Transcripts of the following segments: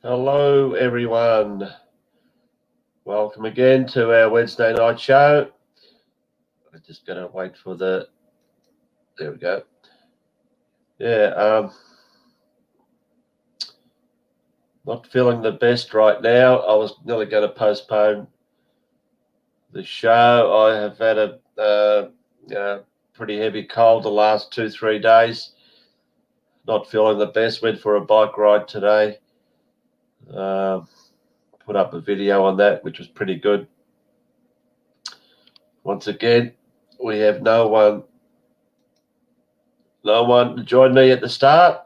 Hello, everyone. Welcome again to our Wednesday night show. I'm just going to wait for there we go. Yeah, not feeling the best right now. I was nearly going to postpone the show. I have had a pretty heavy cold the last 2-3 days. Not feeling the best. Went for a bike ride today. Put up a video on that, which was pretty good. Once again, we have no one joined me at the start.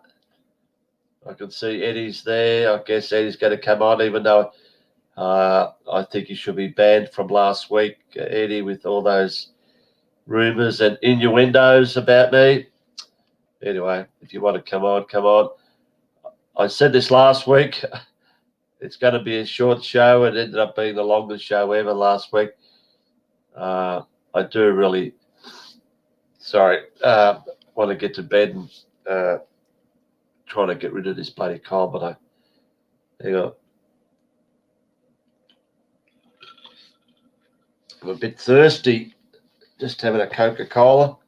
I can see Eddie's there. I guess Eddie's going to come on, even though I think he should be banned from last week, Eddie, with all those rumours and innuendos about me. Anyway, if you want to come on, come on. I said this last week. It's going to be a short show. It ended up being the longest show ever last week. I do really, want to get to bed and trying to get rid of this bloody cold, but hang on. I'm a bit thirsty, just having a Coca-Cola.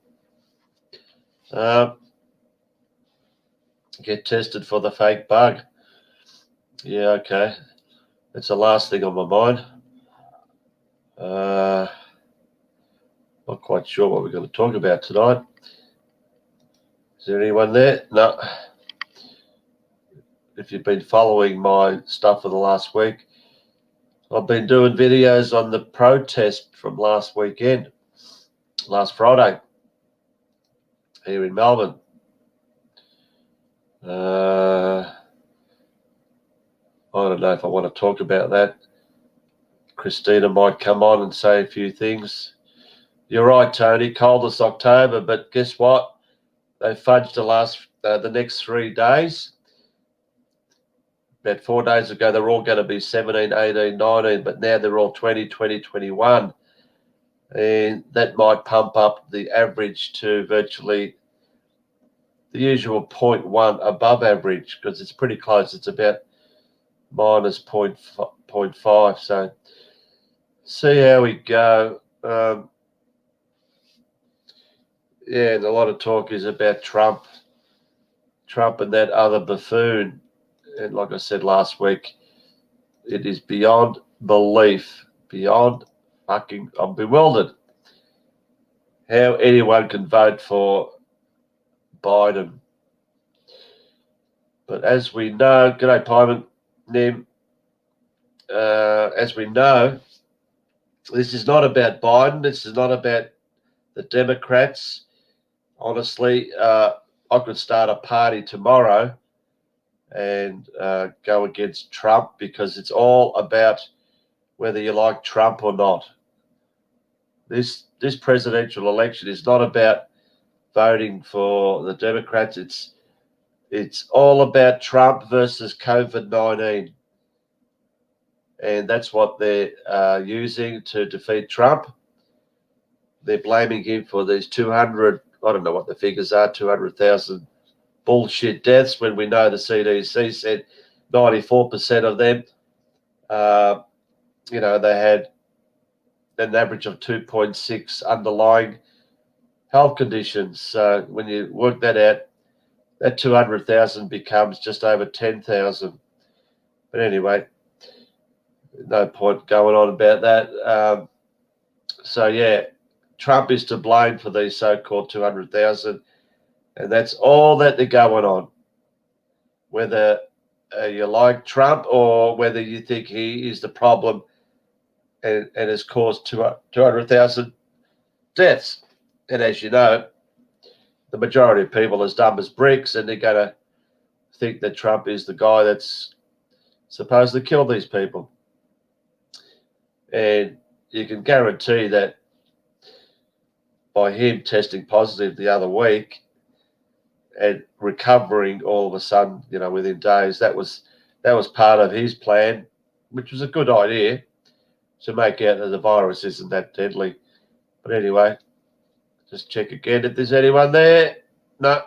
Get tested for the fake bug. Yeah, okay. That's the last thing on my mind. Not quite sure what we're going to talk about tonight. Is there anyone there? No. If you've been following my stuff for the last week, I've been doing videos on the protest from last Friday, here in Melbourne. I don't know if I want to talk about that. Christina might come on and say a few things. You're right, Tony, coldest October, but guess what? They fudged the next 3 days. About 4 days ago, they were all going to be 17, 18, 19, but now they're all 20, 20, 21. And that might pump up the average to virtually the usual 0.1 above average, because it's pretty close. It's about minus 0.5. So see how we go. Yeah, and a lot of talk is about Trump and that other buffoon. And like I said last week, it is beyond belief, beyond fucking, I'm bewildered how anyone can vote for Biden. But as we know, g'day Pyman, Nim, as we know, this is not about Biden. This is not about the Democrats. Honestly, I could start a party tomorrow and go against Trump, because it's all about whether you like Trump or not. This presidential election is not about voting for the Democrats. It's all about Trump versus COVID-19. And that's what they're using to defeat Trump. They're blaming him for these 200, I don't know what the figures are, 200,000 bullshit deaths, when we know the CDC said 94% of them, they had an average of 2.6 underlying health conditions. So when you work that out, that 200,000 becomes just over 10,000. But anyway, no point going on about that. So yeah, Trump is to blame for these so-called 200,000, and that's all that they're going on. Whether you like Trump or whether you think he is the problem and has caused 200,000 deaths. And as you know, the majority of people are as dumb as bricks, and they're going to think that Trump is the guy that's supposed to kill these people. And you can guarantee that by him testing positive the other week and recovering all of a sudden, within days, that was part of his plan, which was a good idea, to make out that the virus isn't that deadly. But anyway, just check again if there's anyone there. No.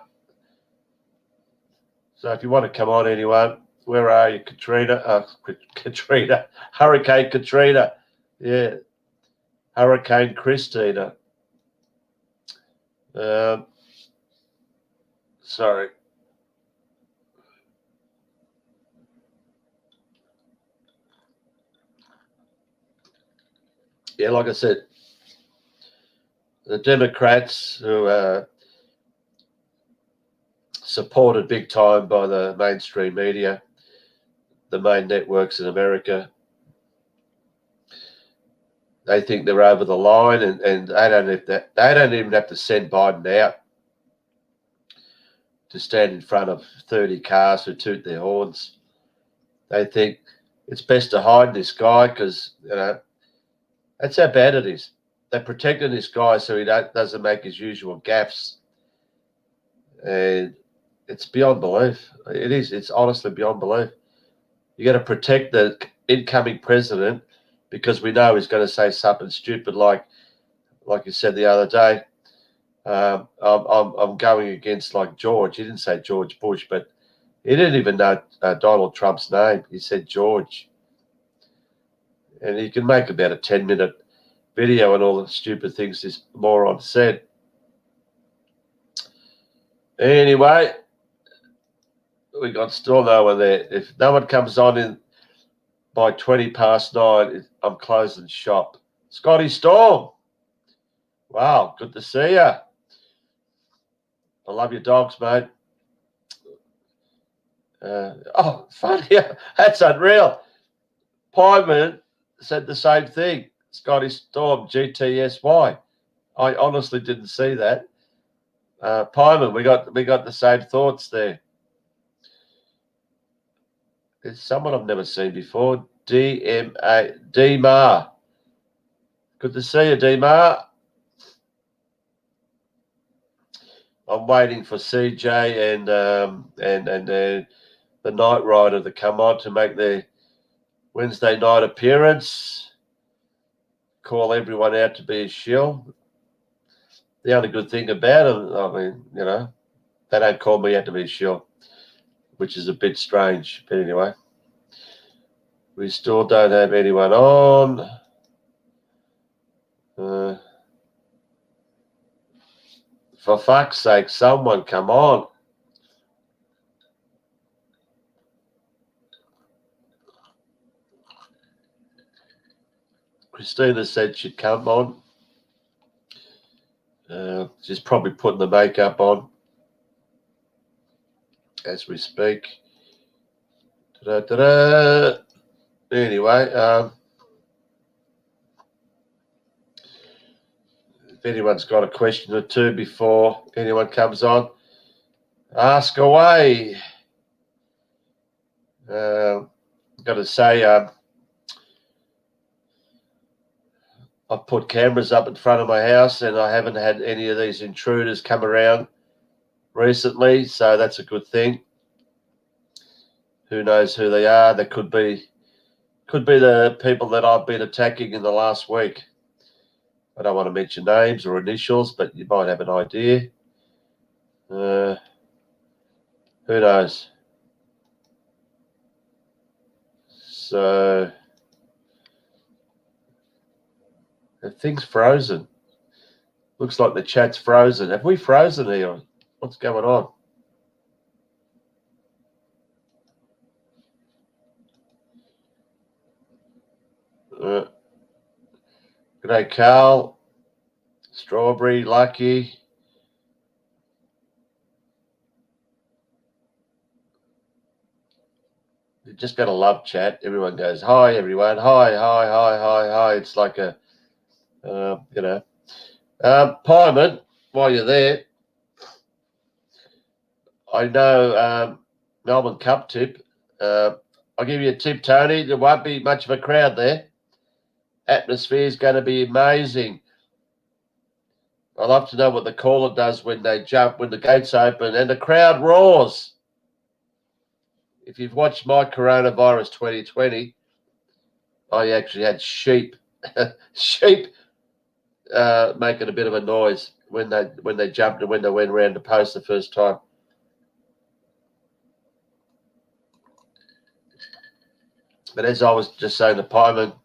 So if you want to come on, anyone, Where are you, Katrina? Katrina. Hurricane Katrina. Yeah. Hurricane Christina. Sorry. Yeah, like I said, the Democrats who are supported big time by the mainstream media, the main networks in America, they think they're over the line, and they don't even have to send Biden out to stand in front of 30 cars who toot their horns. They think it's best to hide this guy because, that's how bad it is. They're protecting this guy so he doesn't make his usual gaffes. And it's beyond belief. It is. It's honestly beyond belief. You got to protect the incoming president because we know he's going to say something stupid like you said the other day. I'm going against like George. He didn't say George Bush, but he didn't even know Donald Trump's name. He said George. And he can make about a 10-minute video on all the stupid things this moron said. Anyway, we got still no one there. If no one comes on in by 9:20, I'm closing shop. Scotty Storm. Wow, good to see you. I love your dogs, mate. Funny. That's unreal. Pyman said the same thing. Scotty Storm, GTSY. I honestly didn't see that. Pyman, we got the same thoughts there. There's someone I've never seen before. D-Mar. Good to see you, D-Mar. I'm waiting for CJ and the Night Rider to come on to make their Wednesday night appearance. Call everyone out to be a shill. The only good thing about it, I mean, they don't call me out to be a shill, which is a bit strange. But anyway, we still don't have anyone on. For fuck's sake, someone come on. Christina said she'd come on. She's probably putting the makeup on as we speak. Da-da-da-da. Anyway, if anyone's got a question or two before anyone comes on, ask away. Got to say, I've put cameras up in front of my house and I haven't had any of these intruders come around recently, so that's a good thing. Who knows who they are? They could be the people that I've been attacking in the last week. I don't want to mention names or initials, but you might have an idea. Who knows? So, the thing's frozen. Looks like the chat's frozen. Have we frozen here? What's going on? G'day, Carl. Strawberry, Lucky. You just got to love chat. Everyone goes, hi, everyone. Hi, hi, hi, hi, hi. It's like a, Pyman, while you're there, I know Melbourne Cup tip. I'll give you a tip, Tony. There won't be much of a crowd there. Atmosphere is going to be amazing. I'd love to know what the caller does when they jump, when the gates open and the crowd roars. If you've watched my coronavirus 2020, I actually had sheep making a bit of a noise when they jumped and when they went around the post the first time. But as I was just saying to Pyman,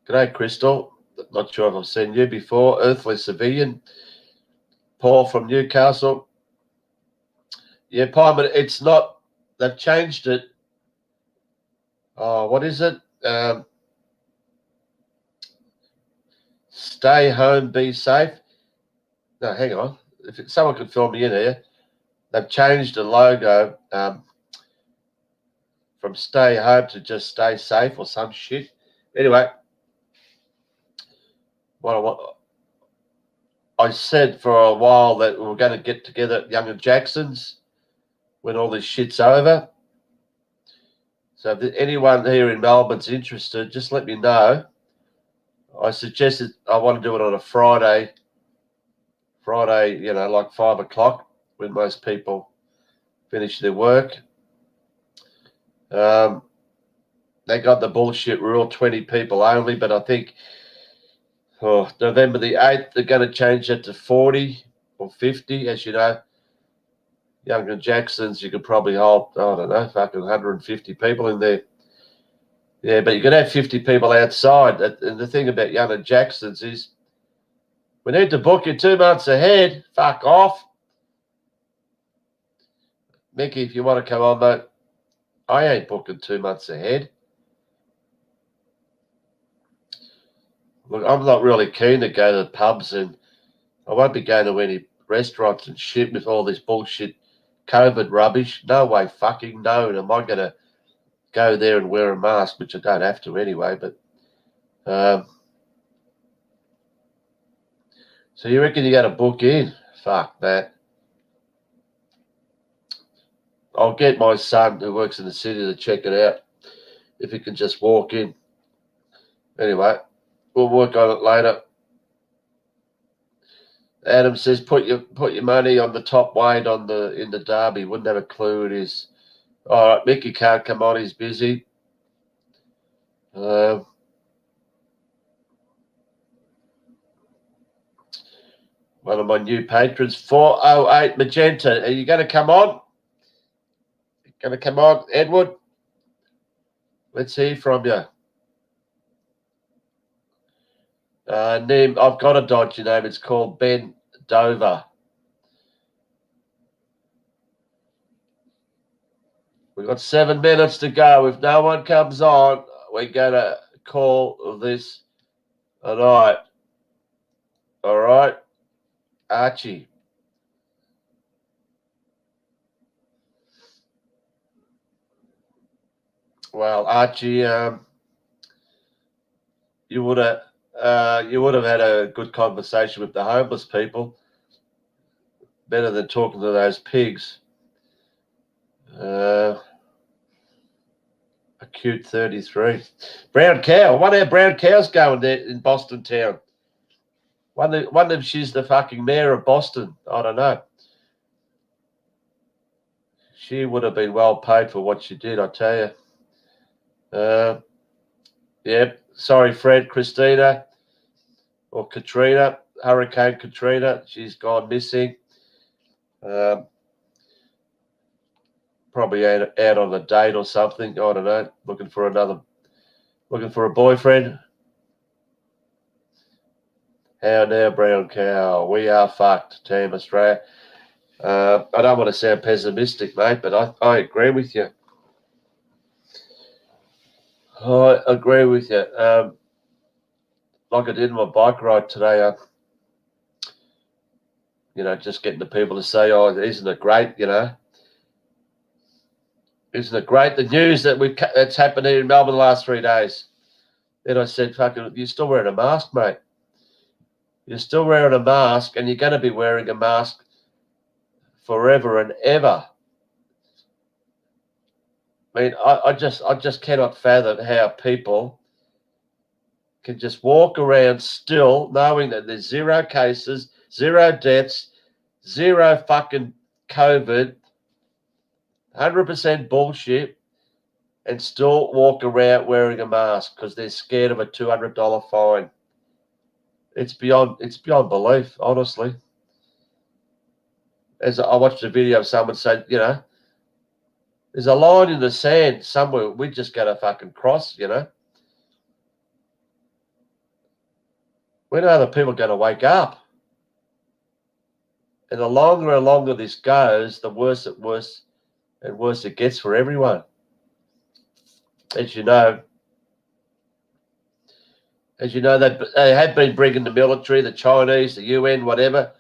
g'day, Crystal. Not sure if I've seen you before. Earthly Civilian. Paul from Newcastle. Yeah, Pyman, it's not, they've changed it. Oh, what is it? Stay home, be safe. No, hang on. If someone could fill me in here. They've changed the logo from stay home to just stay safe or some shit. Anyway, I said for a while that we were going to get together at Young and Jackson's when all this shit's over. So if anyone here in Melbourne's interested, just let me know. I suggested I want to do it on a Friday, like 5 o'clock when most people finish their work. They got the bullshit rule, 20 people only, but I think November the 8th, they're going to change it to 40 or 50. As you know, Young and Jackson's, you could probably hold, I don't know, fucking 150 people in there. Yeah, but you could have 50 people outside. And the thing about Young and Jackson's is we need to book you 2 months ahead. Fuck off. Mickey, if you want to come on, mate, I ain't booking 2 months ahead. Look, I'm not really keen to go to the pubs, and I won't be going to any restaurants and shit with all this bullshit COVID rubbish. No way fucking no. And am I going to go there and wear a mask, which I don't have to anyway, but so you reckon you got to book in? Fuck that. I'll get my son who works in the city to check it out if he can just walk in. Anyway, we'll work on it later. Adam says put your money on the top weight in the derby. Wouldn't have a clue who it is. All right, Mickey can't come on. He's busy. One of my new patrons, 408 Magenta. Are you going to come on? Going to come on, Edward? Let's hear from you. Name, I've got a dodgy name. It's called Ben Dover. We've got 7 minutes to go. If no one comes on, we're going to call this a night. All right? Archie. Well, Archie, you would have had a good conversation with the homeless people. Better than talking to those pigs. Acute 33. Brown cow. One of our brown cows going there in Boston town. Wonder if she's the fucking mayor of Boston. I don't know. She would have been well paid for what she did, I tell you. Yep. Sorry, Fred, Christina, or Katrina, Hurricane Katrina. She's gone missing. Probably out on a date or something. I don't know. Looking for a boyfriend. How now, brown cow? We are fucked, Team Australia. I don't want to sound pessimistic, mate, but I agree with you. I agree with you. Like I did on my bike ride today, just getting the people to say, "Oh, isn't it great?" Isn't it great, the news that's happened here in Melbourne the last 3 days? Then I said, "Fucking, you're still wearing a mask, mate. You're still wearing a mask, and you're going to be wearing a mask forever and ever." I mean, I just cannot fathom how people can just walk around still knowing that there's 0 cases, 0 deaths, 0 fucking COVID, 100% bullshit, and still walk around wearing a mask because they're scared of a $200 fine. It's beyond belief, honestly. As I watched a video of someone say, There's a line in the sand somewhere we just got to fucking cross, you know. When are the people going to wake up? And the longer and longer this goes, the worse it gets for everyone. As you know, they have been bringing the military, the Chinese, the UN, whatever.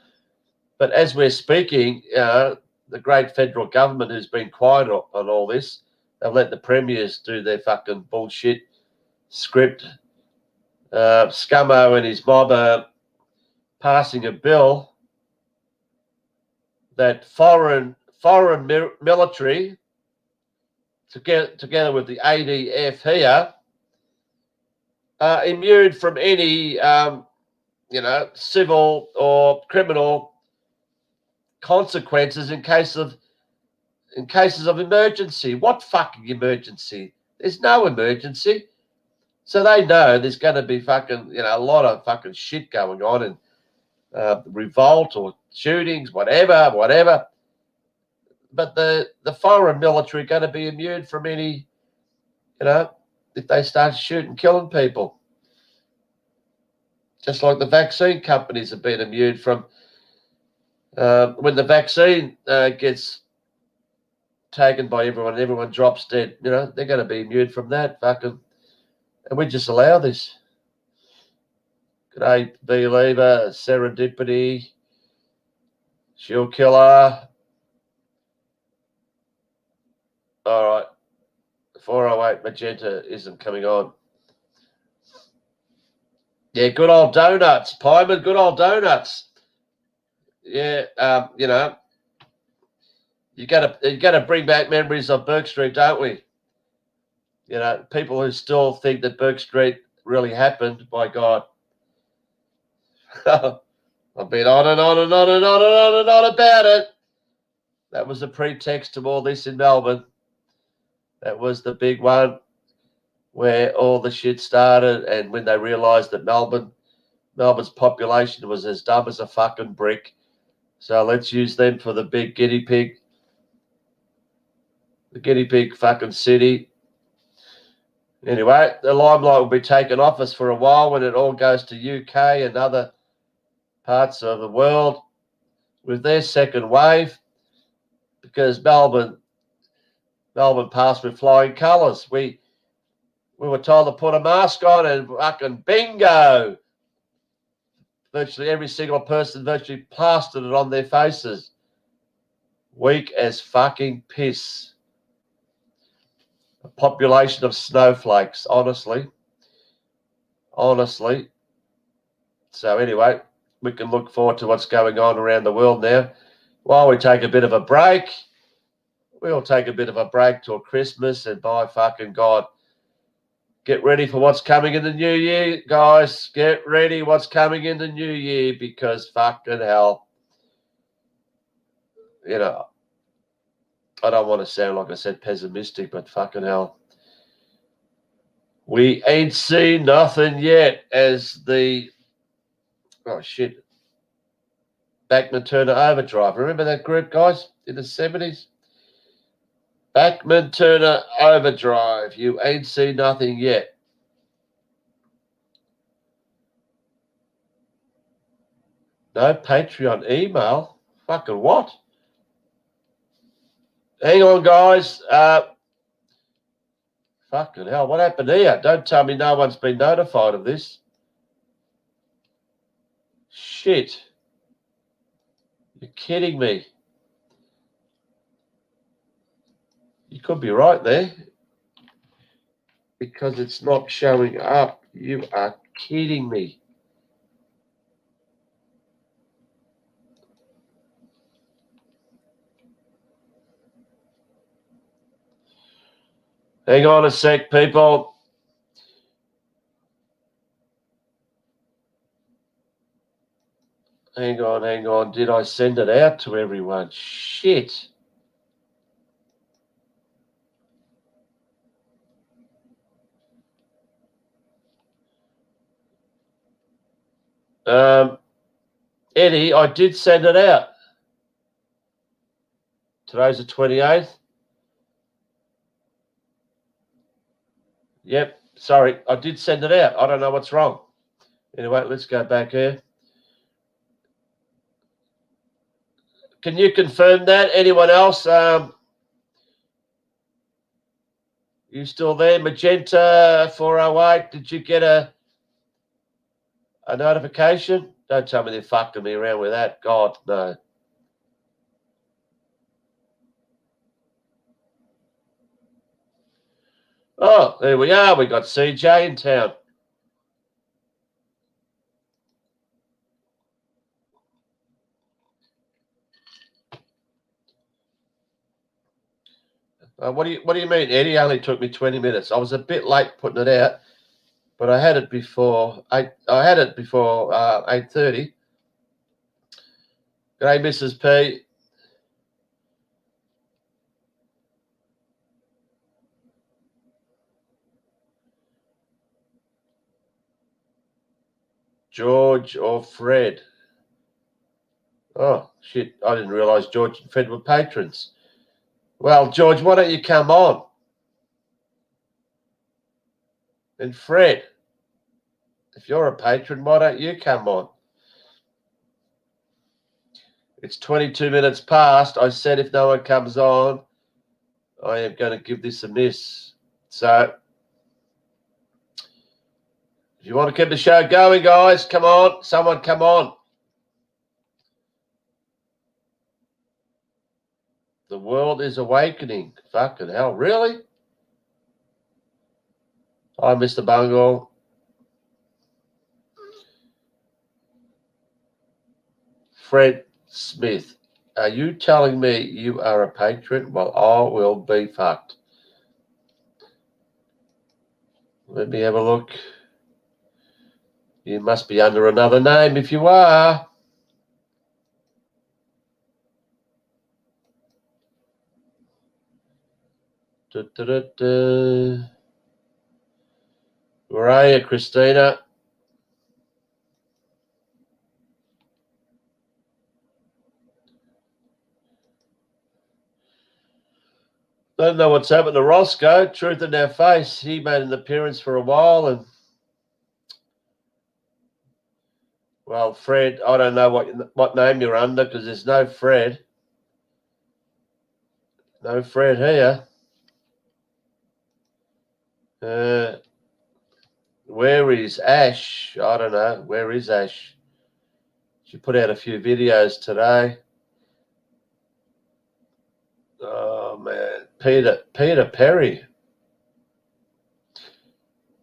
But as we're speaking, the great federal government who's been quiet on all this, they've let the premiers do their fucking bullshit script. Scummo and his mob are passing a bill that foreign military, together with the ADF here, are immune from any, civil or criminal consequences in cases of emergency. What fucking emergency? There's no emergency. So they know there's going to be fucking, a lot of fucking shit going on, and revolt or shootings, whatever. But the foreign military are going to be immune from any, if they start shooting, killing people. Just like the vaccine companies have been immune from, when the vaccine gets taken by everyone and everyone drops dead, they're going to be immune from that fucking, and we just allow this. G'day, Believer, Serendipity, Shield Killer. All right, 408 Magenta isn't coming on. Yeah, good old donuts, Pyman, good old donuts. Yeah, you gotta bring back memories of Burke Street, don't we? People who still think that Burke Street really happened, by God. I've been on and on and on and on and on and on about it. That was a pretext to all this in Melbourne. That was the big one where all the shit started, and when they realised that Melbourne's population was as dumb as a fucking brick, so let's use them for the big guinea pig. The guinea pig fucking city. Anyway, the limelight will be taken off us for a while when it all goes to UK and other parts of the world with their second wave, because Melbourne passed with flying colours. We were told to put a mask on, and fucking bingo! Virtually every single person virtually plastered it on their faces. Weak as fucking piss. A population of snowflakes, honestly. So anyway, we can look forward to what's going on around the world now. While we take a bit of a break, we'll take a bit of a break till Christmas, and by fucking God, get ready for what's coming in the new year, guys. Get ready what's coming in the new year, because fucking hell, I don't want to sound, like I said, pessimistic, but fucking hell, we ain't seen nothing yet, as the, Bachman Turner Overdrive. Remember that group, guys, in the 70s? Bachman Turner Overdrive. You ain't seen nothing yet. No Patreon email? Fucking what? Hang on, guys. Fucking hell, what happened here? Don't tell me no one's been notified of this. Shit. You're kidding me. You could be right there, because it's not showing up. You are kidding me. Hang on a sec, people. Hang on. Did I send it out to everyone? Shit. Eddie, I did send it out. Today's the 28th. Yep. Sorry, I did send it out. I don't know what's wrong. Anyway, let's go back here. Can you confirm that? Anyone else? You still there? Magenta 408. Did you get a notification? Don't tell me they're fucking me around with that. God, no. Oh, there we are. We got CJ in town. What do you mean? Eddie only took me 20 minutes. I was a bit late putting it out, but I had it before 8:30. G'day, Mrs. P. George or Fred? Oh, shit. I didn't realise George and Fred were patrons. Well, George, why don't you come on? And Fred, if you're a patron, why don't you come on? It's 22 minutes past. I said if no one comes on, I am going to give this a miss. So, if you want to keep the show going, guys, come on. Someone come on. The world is awakening. Fucking hell, really? Hi, Mr. Bungle. Fred Smith, are you telling me you are a patron? Well, I will be fucked. Let me have a look. You must be under another name if you are. Where are you, Christina? Don't know what's happened to Roscoe. Truth in our face. He made an appearance for a while, and well, Fred, I don't know what name you're under because there's no Fred. No Fred here. Where is Ash? I don't know. Where is Ash? She put out a few videos today. Oh, man. Peter Perry.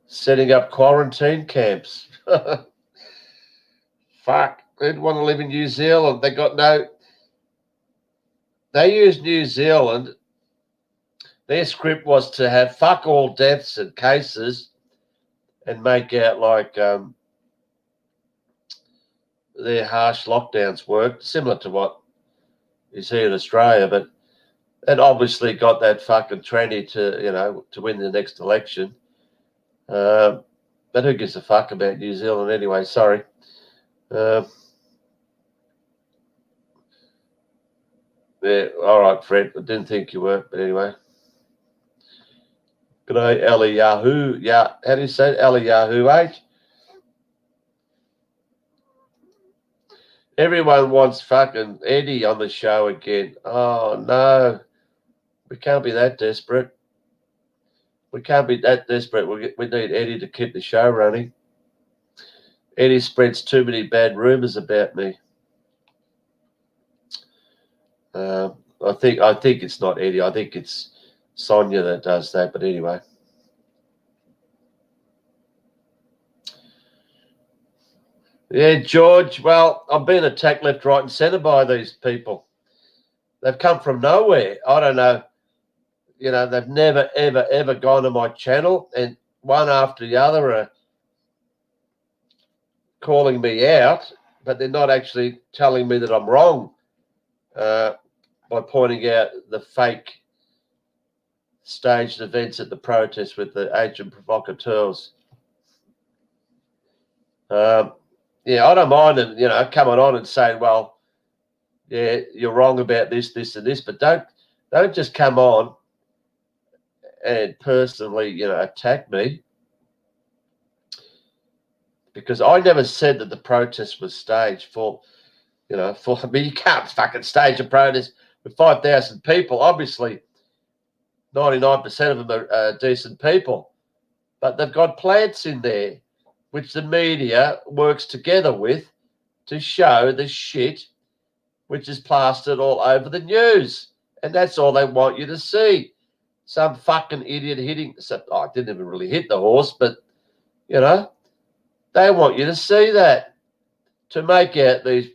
Setting up quarantine camps. Fuck. They'd want to live in New Zealand. They use New Zealand. Their script was to have fuck all deaths and cases and make out like their harsh lockdowns worked, similar to what is here in Australia. But it obviously got that fucking tranny to win the next election. But who gives a fuck about New Zealand anyway? Sorry. Yeah, all right, Fred. I didn't think you were, but anyway. G'day, Eliyahu. Yeah, how do you say it? Eliyahu, H? Everyone wants fucking Eddie on the show again. Oh, no. We can't be that desperate. We can't be that desperate. We need Eddie to keep the show running. Eddie spreads too many bad rumours about me. I think it's not Eddie. I think it's Sonia that does that. But anyway. Yeah, George. Well, I'm being attacked left, right, and centre by these people. They've come from nowhere. I don't know. They've never, ever, ever gone to my channel, and one after the other are calling me out, but they're not actually telling me that I'm wrong by pointing out the fake staged events at the protest with the agent provocateurs. I don't mind them, coming on and saying, well, yeah, you're wrong about this, this, and this, but don't just come on and personally, attack me, because I never said that the protest was staged for I mean, you can't fucking stage a protest with 5,000 people. Obviously, 99% of them are decent people, but they've got plants in there, which the media works together with to show the shit which is plastered all over the news. And that's all they want you to see. Some fucking idiot hitting, I didn't even really hit the horse, but, they want you to see that, to make out these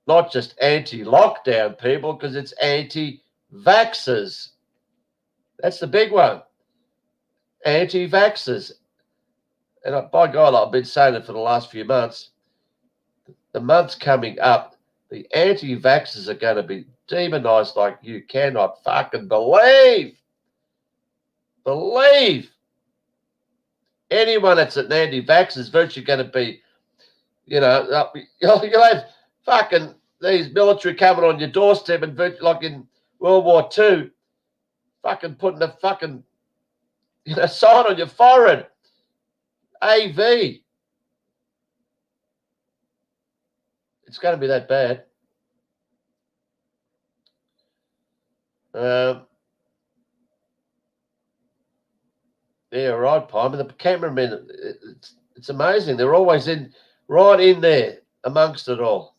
not just anti-lockdown people, because it's anti-vaxxers. That's the big one. Anti-vaxxers. And by God, I've been saying it for the last few months. The months coming up, the anti-vaxxers are going to be demonized like you cannot fucking believe. Anyone that's an anti-vaxxer is virtually going to be, you'll have fucking these military coming on your doorstep and like in World War II, fucking putting a fucking sign on your forehead. AV. It's going to be that bad. Yeah, right, Palmer. The cameramen, it's amazing. They're always right in there amongst it all.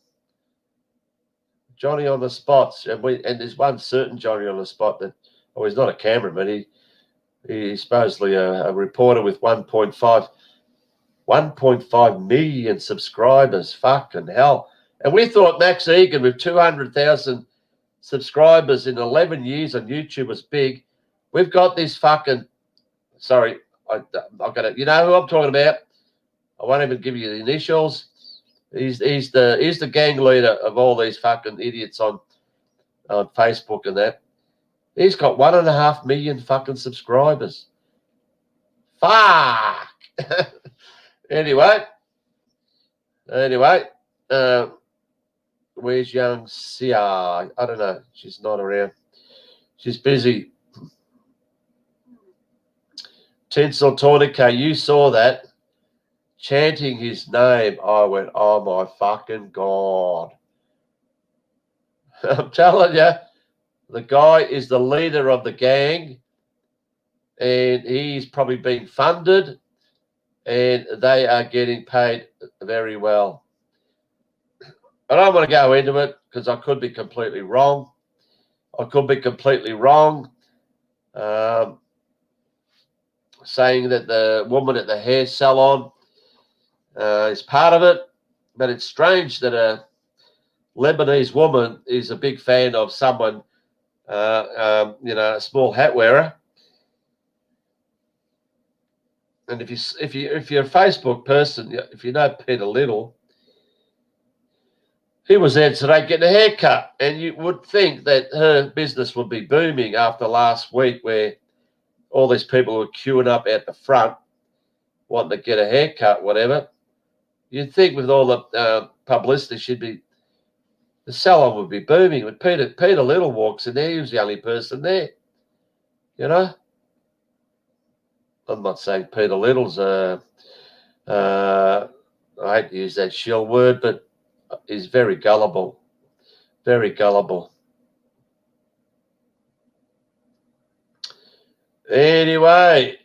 Johnny on the spots, and there's one certain Johnny on the spot that, he's not a cameraman. He's supposedly a reporter with 1.5 million subscribers. Fucking hell. And we thought Max Egan with 200,000 subscribers in 11 years on YouTube was big. We've got this fucking, sorry, I've got to, you know who I'm talking about? I won't even give you the initials. He's the gang leader of all these fucking idiots on Facebook and that. He's got 1.5 million fucking subscribers. Fuck. Anyway, where's young Sia? I don't know. She's not around. She's busy. Tinsel Tornica, you saw that. Chanting his name. I went, oh my fucking God. I'm telling you, the guy is the leader of the gang, and he's probably being funded, and they are getting paid very well. I don't want to go into it because I could be completely wrong. Saying that the woman at the hair salon is part of it, but it's strange that a Lebanese woman is a big fan of someone, a small hat wearer. And if you're a Facebook person, if you know Peter Little, he was there today getting a haircut, and you would think that her business would be booming after last week, where all these people were queuing up at the front wanting to get a haircut, whatever. You'd think with all the publicity, the salon would be booming. When Peter Little walks in there, he was the only person there. I'm not saying Peter Little's I hate to use that shill word, but he's very gullible. Very gullible. Anyway,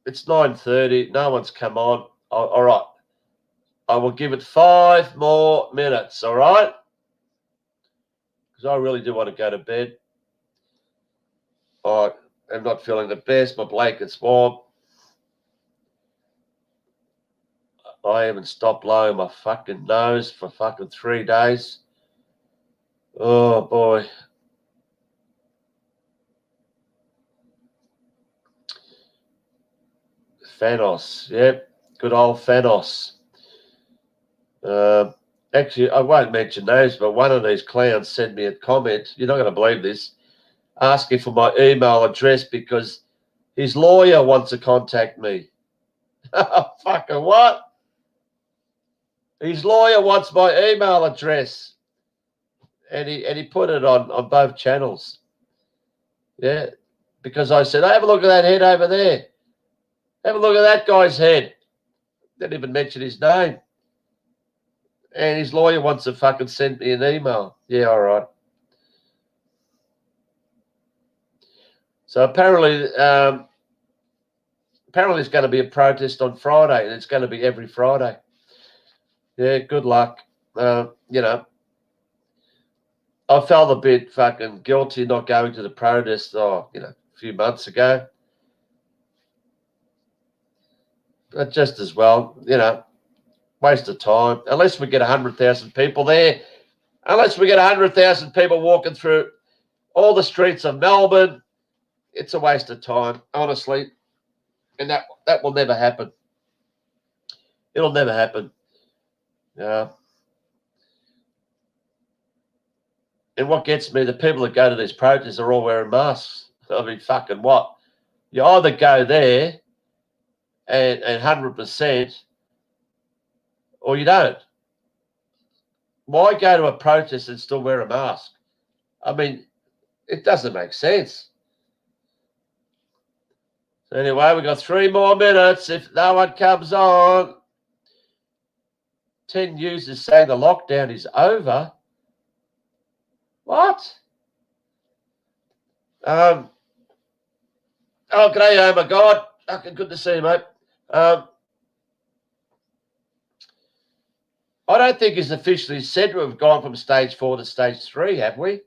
it's 9:30. No one's come on. All right. I will give it 5 more minutes, all right? Because I really do want to go to bed. I am not feeling the best. My blanket's warm. I haven't stopped blowing my fucking nose for fucking 3 days. Oh, boy. Thanos. Yep. Good old Thanos. Actually, I won't mention names, but one of these clowns sent me a comment. You're not going to believe this. Asking for my email address because his lawyer wants to contact me. Fucking what? His lawyer wants my email address. And he put it on both channels. Yeah. because I said, have a look at that head over there. Have a look at that guy's head. Didn't even mention his name. And his lawyer wants to fucking send me an email. Yeah, all right. So apparently there's going to be a protest on Friday, and it's going to be every Friday. Yeah, good luck. You know, I felt a bit fucking guilty not going to the protest, a few months ago. But just as well, waste of time. Unless we get 100,000 people there, unless we get 100,000 people walking through all the streets of Melbourne, it's a waste of time, honestly. And that will never happen. It'll never happen. And what gets me, the people that go to these protests are all wearing masks. I mean, fucking what? You either go there and 100%, or you don't. Why go to a protest and still wear a mask? I mean, it doesn't make sense. So anyway, we've got 3 more minutes. If no one comes on, 10 users saying the lockdown is over. What? Oh, g'day, oh my God. Okay, good to see you, mate. I don't think it's officially said we've gone from stage 4 to stage 3, have we?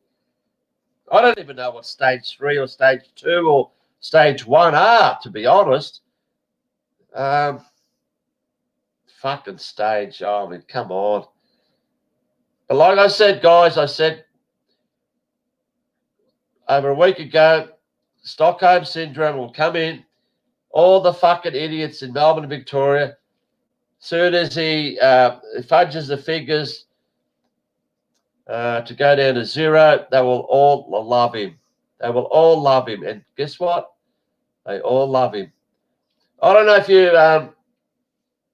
I don't even know what stage 3 or stage 2 or stage 1 are, to be honest. Fucking stage. Oh, I mean, come on. But like I said, guys, over a week ago, Stockholm Syndrome will come in. All the fucking idiots in Melbourne and Victoria, soon as he fudges the figures to go down to 0, they will all love him. They will all love him. And guess what? They all love him. I don't know if you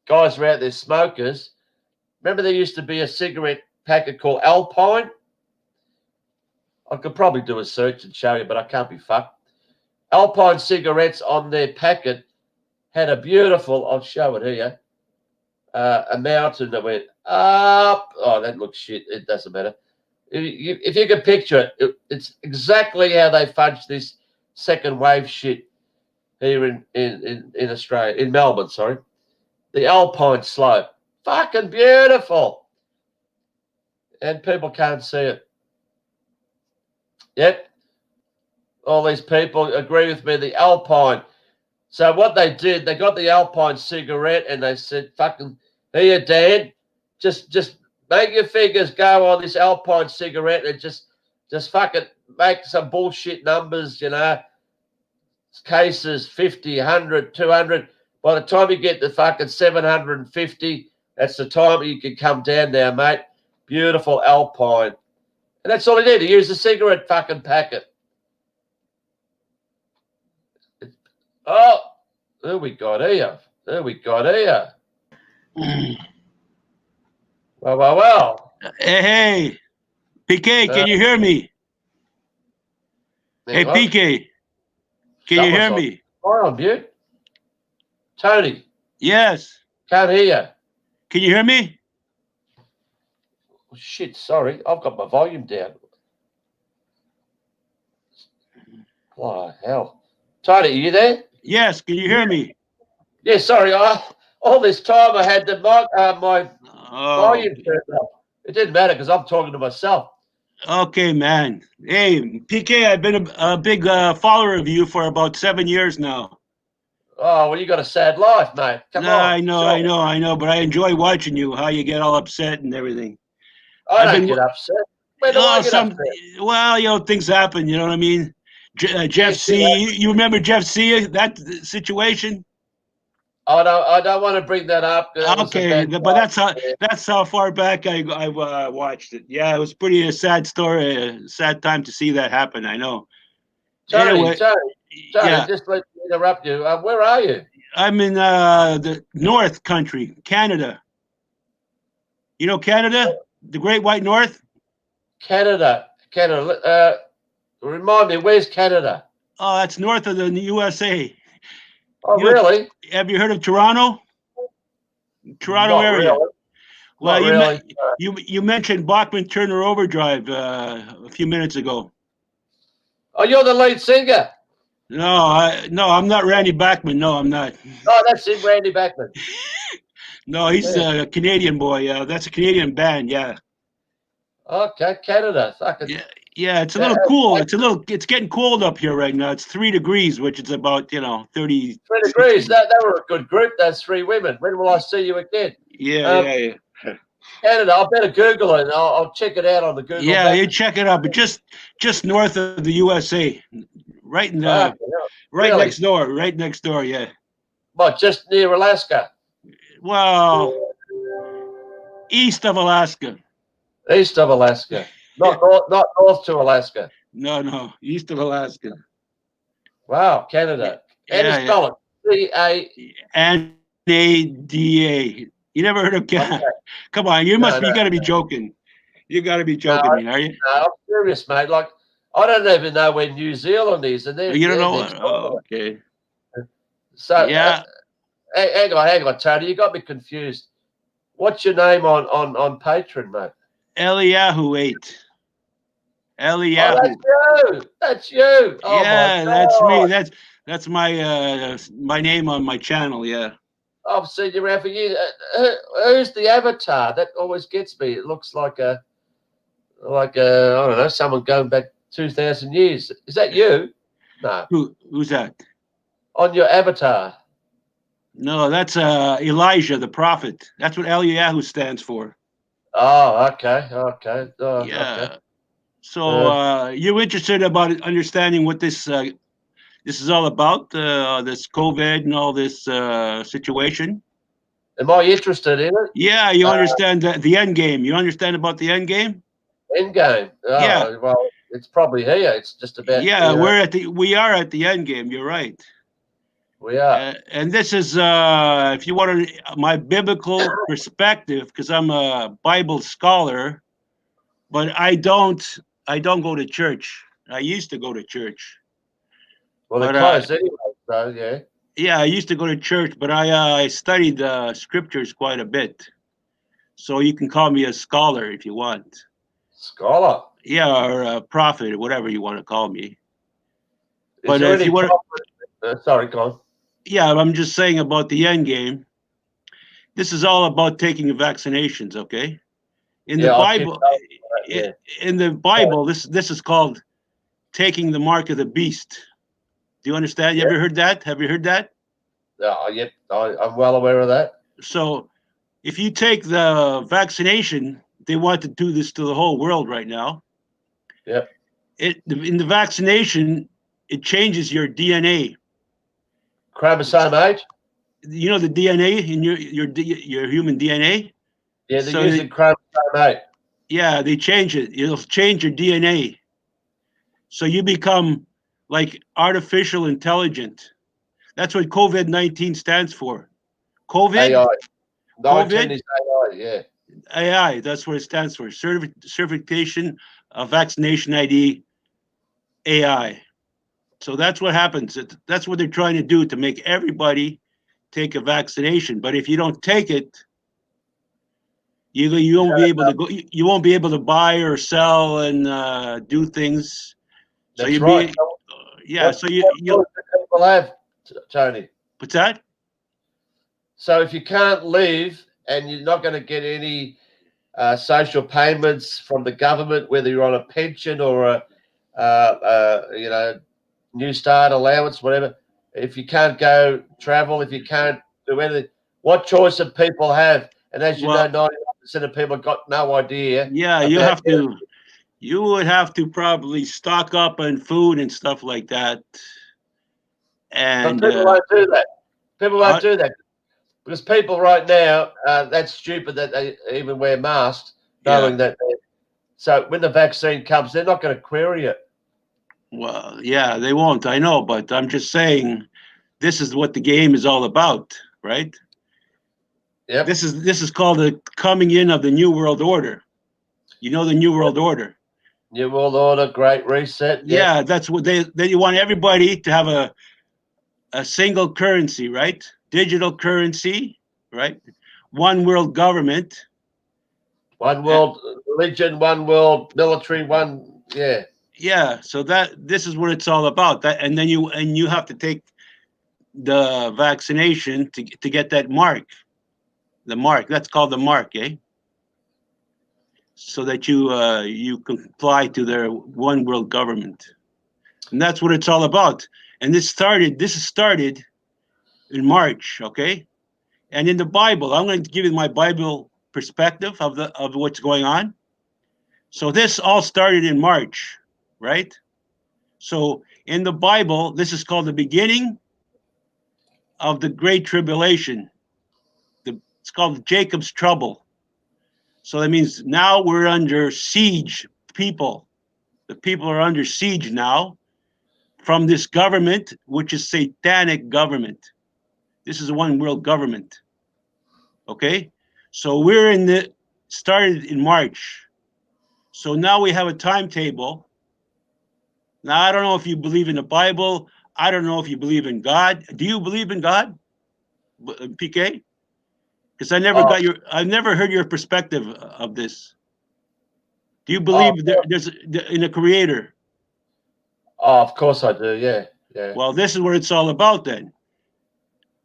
guys are out there smokers. Remember there used to be a cigarette packet called Alpine? I could probably do a search and show you, but I can't be fucked. Alpine cigarettes on their packet had a beautiful, I'll show it here, a mountain that went up. Oh, that looks shit. It doesn't matter. If you can picture it, it's exactly how they fudged this second wave shit here in Australia, in Melbourne, sorry. The Alpine slope. Fucking beautiful. And people can't see it. Yep. All these people agree with me, the Alpine. So what they did, they got the Alpine cigarette and they said, fucking, here, Dan, just make your figures go on this Alpine cigarette and just fucking make some bullshit numbers, cases 50, 100, 200. By the time you get to fucking 750, that's the time you can come down now, mate. Beautiful Alpine. And that's all he did. He used a cigarette fucking packet. Oh, who we got here? Well. Hey, Peekay, can you hear me? Hey, Peekay, can you hear me? Why on mute? Tony. Yes. Can't hear you. Can you hear me? Oh, shit, sorry. I've got my volume down. Oh, hell. Tony, are you there? Yes, can you hear me? Yeah, sorry. All this time I had my volume turned up. It didn't matter because I'm talking to myself. Okay, man. Hey, Peekay, I've been a big follower of you for about 7 years now. Oh, well, you got a sad life, mate. Come on. I know, but I enjoy watching you, how you get all upset and everything. I don't get upset. When do I get upset? Well, things happen, you know what I mean? Jeff C., you remember Jeff C., that situation? I don't want to bring that up. Okay, but that's how far back I watched it. Yeah, it was pretty a sad story, a sad time to see that happen. I know. Tony, yeah. Just let me interrupt you. Where are you? I'm in the North Country, Canada. You know Canada, the Great White North. Canada. Remind me, where's Canada? Oh, that's north of the USA. Oh, You know, really? have you heard of Toronto? Toronto Not area. really. Well, Not really. you mentioned Bachman Turner Overdrive a few minutes ago. Oh, you're the lead singer. No, I'm not Randy Bachman. No, I'm not. Oh, that's him, Randy Bachman. No, he's Yeah. a Canadian boy. That's a Canadian band. Yeah, Okay, Canada. yeah, yeah. It's a Yeah, little cool. It's getting cold up here right now. It's 3 degrees, which is about 3 36 degrees. degrees. They were a good group, those three women. When will I see you again? Yeah, Um, yeah, yeah. Canada, I better Google it. I'll check it out on the Google Yeah, map. you check it out, but just north of the USA, right in Okay, the right really? next door, right next door. Yeah. What, just near Alaska? Well, east of Alaska. East of Alaska. Not north to Alaska. No, east of Alaska. Wow, Yeah, Canada. How do you yeah, yeah. spell it? C-A. NADA. You never heard of Okay. Canada? Come on, you No, must. You no, got to be joking. You got to be no, joking me, are you? no. I'm serious, mate. Like, I don't even know where New Zealand is, and You don't they're know next what? door. Oh, okay. So, Yeah, hang on, Tony. You got me confused. What's your name on Patreon, mate? Eliyahu 8. Oh, that's Eliyahu. you. That's you. Oh my Yeah, that's me. God. That's my name on my channel. Yeah. I've seen you around for years. Who's the avatar? That always gets me. It looks like I don't know, someone going back 2,000 years. Is that you? No. Who's that? On your avatar. No, that's Elijah the prophet. That's what Eliyahu stands for. Oh, okay. Okay. Oh, okay. Yeah. So you interested about understanding what this is all about? This COVID and all this situation. Am I interested in it? Yeah, you understand the end game. You understand about the end game? End game. Yeah, Oh, well, it's probably here. It's just about, yeah. We are at the end game. You're right. we are. And this is if you want my biblical perspective, because I'm a Bible scholar, but I don't go to church. I used to go to church, Well, they're but closed anyway, so yeah. yeah, I used to go to church, but I studied scriptures quite a bit. So you can call me a scholar if you want. Scholar. Yeah, or a prophet, or whatever you want to call me. Is But there if any you want, sorry, go on. yeah, I'm just saying about the end game. This is all about taking vaccinations, okay? In the Yeah, I'll keep Bible, going with that, yeah. in the Bible, this is called taking the mark of the beast. Do you understand? You Yeah. ever heard that? Have you heard that? Yep, I'm well aware of that. So if you take the vaccination, they want to do this to the whole world right now. Yep. In the vaccination, it changes your DNA. Chromosome 8? You know the DNA in your human DNA. Yeah, they're So using chromosome 8. yeah, they change it. It'll change your DNA. So you become like artificial intelligent. That's what COVID-19 stands for. AI. COVID, 19 COVID, is AI, yeah. AI. That's what it stands for. Certification of Vaccination ID, AI. So that's what happens. That's what they're trying to do to make everybody take a vaccination. But if you don't take it, you won't be able to go. You won't be able to buy or sell and do things. So That's you right. be So yeah. what So choice do people have, Tony? what's that? So if you can't leave and you're not going to get any social payments from the government, whether you're on a pension or a New Start allowance, whatever, if you can't go travel, if you can't do anything, what choice do people have? And as you know, Well, 90% of people got no idea yeah, about you would have to probably stock up on food and stuff like that. but And people won't do that. People won't uh, do that because people right now, that's stupid that they even wear masks, yeah, knowing that. So when the vaccine comes, they're not going to query it. well, yeah, they won't. I know, but I'm just saying, this is what the game is all about, right? Yep. This is called the coming in of the new world order. You know the new world order. New World Order, Great Reset. Yep. Yeah, that's what then you want everybody to have a single currency, right? Digital currency, right? One world government. One world religion, one world military, one. Yeah. Yeah, so this is what it's all about. That and then you have to take the vaccination to get that mark. The mark. That's called the mark, eh? So that you comply to their one world government. And that's what it's all about. And this is started in March, okay? And in the Bible, I'm going to give you my Bible perspective of what's going on. So this all started in March, right? So in the Bible, this is called the beginning of the Great Tribulation. It's called Jacob's trouble. So that means now we're under siege, people. The people are under siege now from this government, which is satanic government. This is a one world government. Okay? So we're started in March. So now we have a timetable. Now I don't know if you believe in the Bible. I don't know if you believe in God. Do you believe in God, PK? Because Oh, I've never heard your perspective of this. Do you oh, believe there's in a creator? oh, of course I do. Yeah, yeah. Well, this is what it's all about then.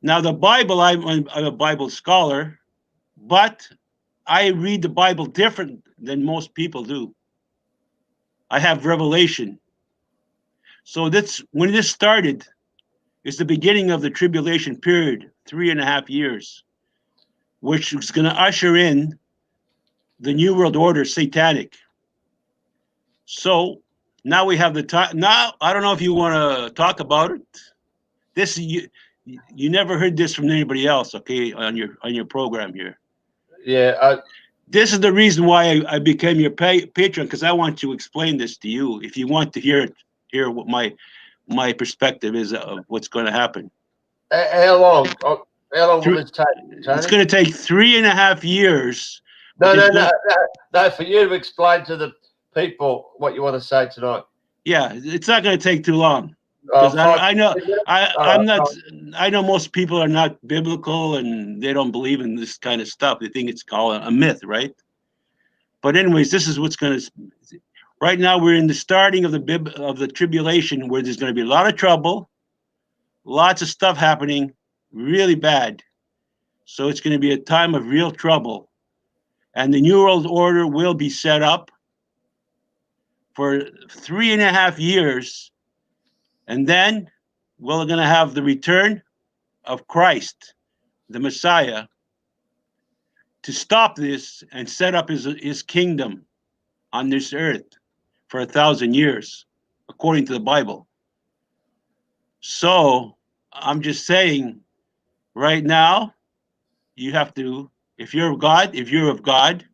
Now the Bible, I'm a Bible scholar, but I read the Bible different than most people do. I have revelation. So that's when this started. It's the beginning of the tribulation period, 3.5 years, which is going to usher in the New World Order, satanic. So now we have the time. Now I don't know if you want to talk about it. This you never heard this from anybody else, okay? On your program here. Yeah. This is the reason why I became your patron, because I want to explain this to you. If you want to hear what my perspective is of what's going to happen. How long? How long will Three, this take, it's Tony? going to take 3.5 years No, because no, no, no, no. For you to explain to the people what you want to say tonight. yeah, it's not going to take too long because Five. I know 10 minutes? All I'm not. right. I know most people are not biblical and they don't believe in this kind of stuff. They think it's called a myth, right? But anyways, this is what's going to. Right now, we're in the starting of the tribulation, where there's going to be a lot of trouble, lots of stuff happening, really bad. So it's going to be a time of real trouble, and the New World Order will be set up for 3.5 years, and then we're going to have the return of Christ, the Messiah, to stop this and set up his kingdom on this earth for 1,000 years, according to the Bible. So I'm just saying, right now, you have to, if you're of God,